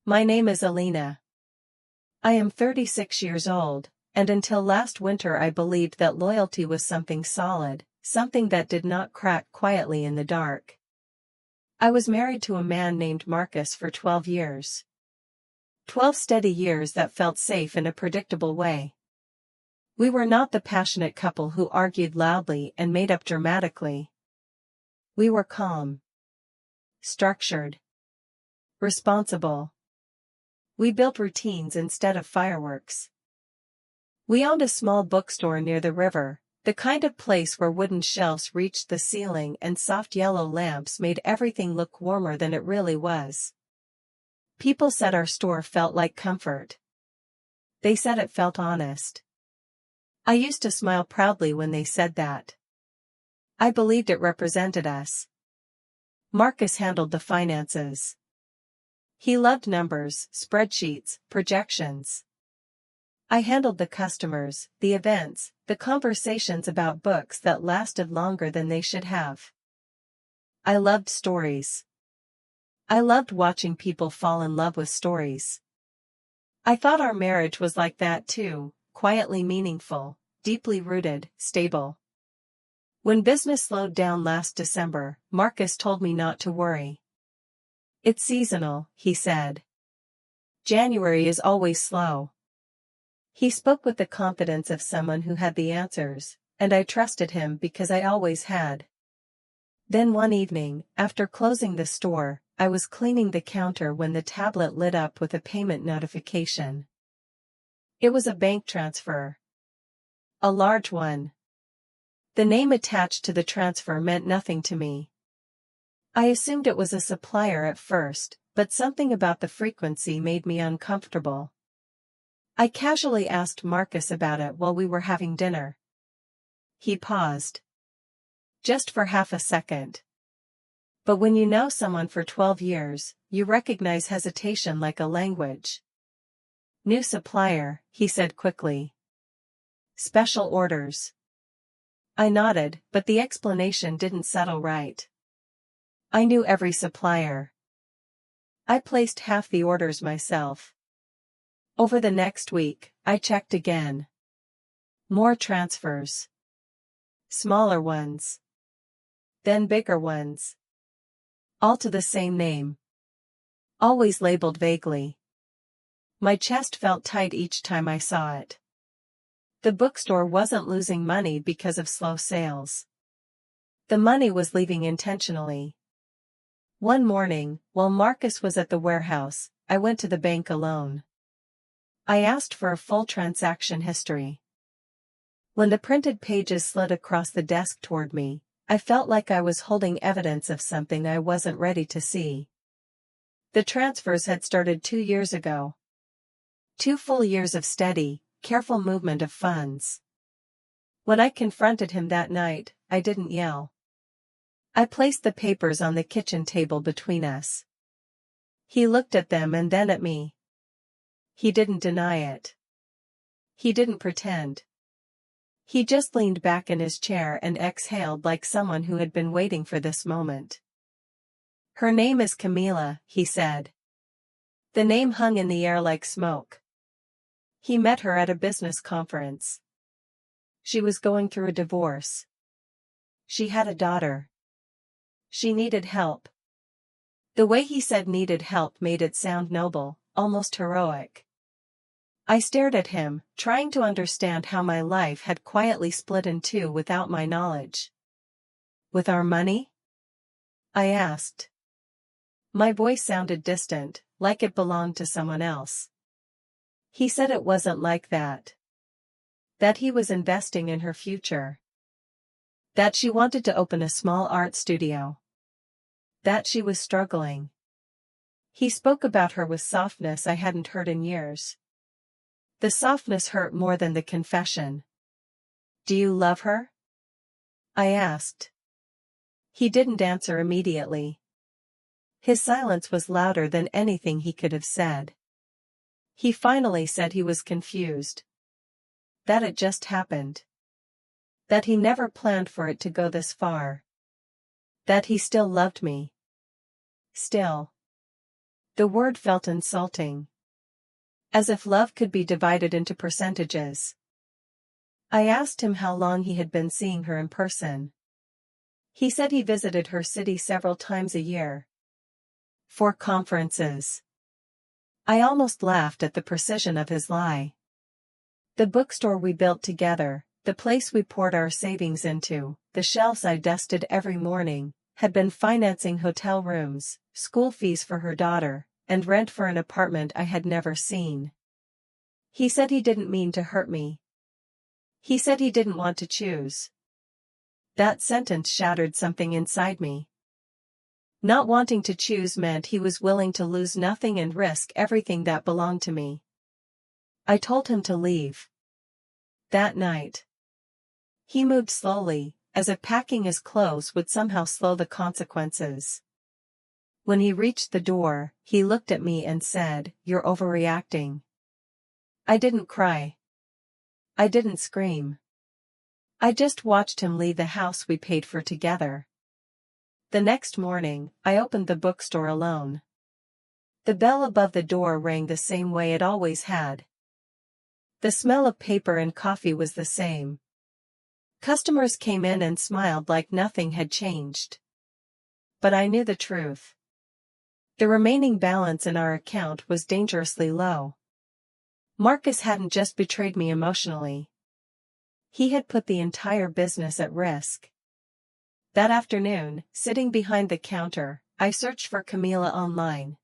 My name is Alina. I am 36 years old, and until last winter I believed that loyalty was something solid, something that did not crack quietly in the dark. I was married to a man named Marcus for 12 years. 12 steady years that felt safe in a predictable way. We were not the passionate couple who argued loudly and made up dramatically. We were calm, structured, responsible. We built routines instead of fireworks. We owned a small bookstore near the river, the kind of place where wooden shelves reached the ceiling and soft yellow lamps made everything look warmer than it really was. People said our store felt like comfort. They said it felt honest. I used to smile proudly when they said that. I believed it represented us. Marcus handled the finances. He loved numbers, spreadsheets, projections. I handled the customers, the events, the conversations about books that lasted longer than they should have. I loved stories. I loved watching people fall in love with stories. I thought our marriage was like that too, quietly meaningful, deeply rooted, stable. When business slowed down last December, Marcus told me not to worry. It's seasonal, he said. January is always slow. He spoke with the confidence of someone who had the answers, and I trusted him because I always had. Then one evening, after closing the store, I was cleaning the counter when the tablet lit up with a payment notification. It was a bank transfer. A large one. The name attached to the transfer meant nothing to me. I assumed it was a supplier at first, but something about the frequency made me uncomfortable. I casually asked Marcus about it while we were having dinner. He paused. Just for half a second. But when you know someone for 12 years, you recognize hesitation like a language. New supplier, he said quickly. Special orders. I nodded, but the explanation didn't settle right. I knew every supplier. I placed half the orders myself. Over the next week, I checked again. More transfers. Smaller ones. Then bigger ones. All to the same name. Always labeled vaguely. My chest felt tight each time I saw it. The bookstore wasn't losing money because of slow sales. The money was leaving intentionally. One morning, while Marcus was at the warehouse, I went to the bank alone. I asked for a full transaction history. When the printed pages slid across the desk toward me, I felt like I was holding evidence of something I wasn't ready to see. The transfers had started 2 years ago. 2 full years of steady, careful movement of funds. When I confronted him that night, I didn't yell. I placed the papers on the kitchen table between us. He looked at them and then at me. He didn't deny it. He didn't pretend. He just leaned back in his chair and exhaled like someone who had been waiting for this moment. Her name is Camila, he said. The name hung in the air like smoke. He met her at a business conference. She was going through a divorce. She had a daughter. She needed help. The way he said needed help made it sound noble, almost heroic. I stared at him, trying to understand how my life had quietly split in two without my knowledge. With our money? I asked. My voice sounded distant, like it belonged to someone else. He said it wasn't like that. That he was investing in her future. That she wanted to open a small art studio. That she was struggling. He spoke about her with softness I hadn't heard in years. The softness hurt more than the confession. Do you love her? I asked. He didn't answer immediately. His silence was louder than anything he could have said. He finally said he was confused. That it just happened. That he never planned for it to go this far. That he still loved me. Still. The word felt insulting. As if love could be divided into percentages. I asked him how long he had been seeing her in person. He said he visited her city several times a year. For conferences. I almost laughed at the precision of his lie. The bookstore we built together, the place we poured our savings into, the shelves I dusted every morning, had been financing hotel rooms, school fees for her daughter, and rent for an apartment I had never seen. He said he didn't mean to hurt me. He said he didn't want to choose. That sentence shattered something inside me. Not wanting to choose meant he was willing to lose nothing and risk everything that belonged to me. I told him to leave. That night. He moved slowly, as if packing his clothes would somehow slow the consequences. When he reached the door, he looked at me and said, "You're overreacting." I didn't cry. I didn't scream. I just watched him leave the house we paid for together. The next morning, I opened the bookstore alone. The bell above the door rang the same way it always had. The smell of paper and coffee was the same. Customers came in and smiled like nothing had changed. But I knew the truth. The remaining balance in our account was dangerously low. Marcus hadn't just betrayed me emotionally. He had put the entire business at risk. That afternoon, sitting behind the counter, I searched for Camila online.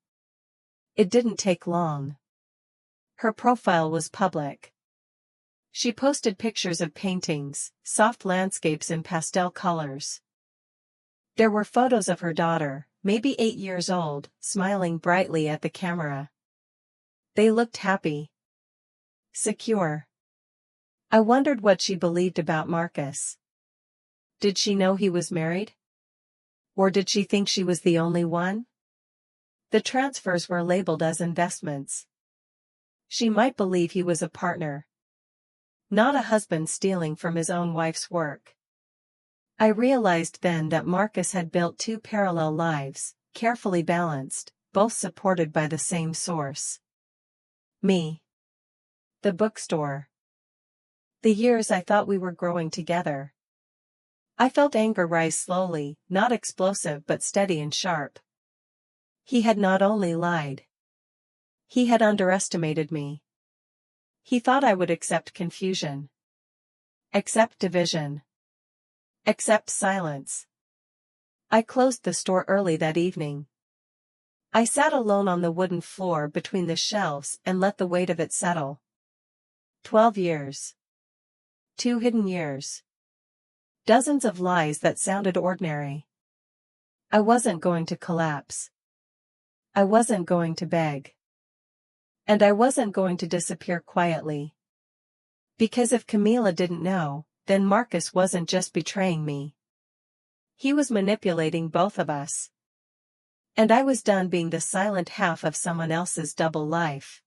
It didn't take long. Her profile was public. She posted pictures of paintings, soft landscapes in pastel colors. There were photos of her daughter, maybe 8 years old, smiling brightly at the camera. They looked happy. Secure. I wondered what she believed about Marcus. Did she know he was married? Or did she think she was the only one? The transfers were labeled as investments. She might believe he was a partner. Not a husband stealing from his own wife's work. I realized then that Marcus had built 2 parallel lives, carefully balanced, both supported by the same source. Me. The bookstore. The years I thought we were growing together. I felt anger rise slowly, not explosive but steady and sharp. He had not only lied. He had underestimated me. He thought I would accept confusion. Accept division. Accept silence. I closed the store early that evening. I sat alone on the wooden floor between the shelves and let the weight of it settle. 12 years. 2 hidden years. Dozens of lies that sounded ordinary. I wasn't going to collapse. I wasn't going to beg. And I wasn't going to disappear quietly. Because if Camila didn't know, then Marcus wasn't just betraying me. He was manipulating both of us. And I was done being the silent half of someone else's double life.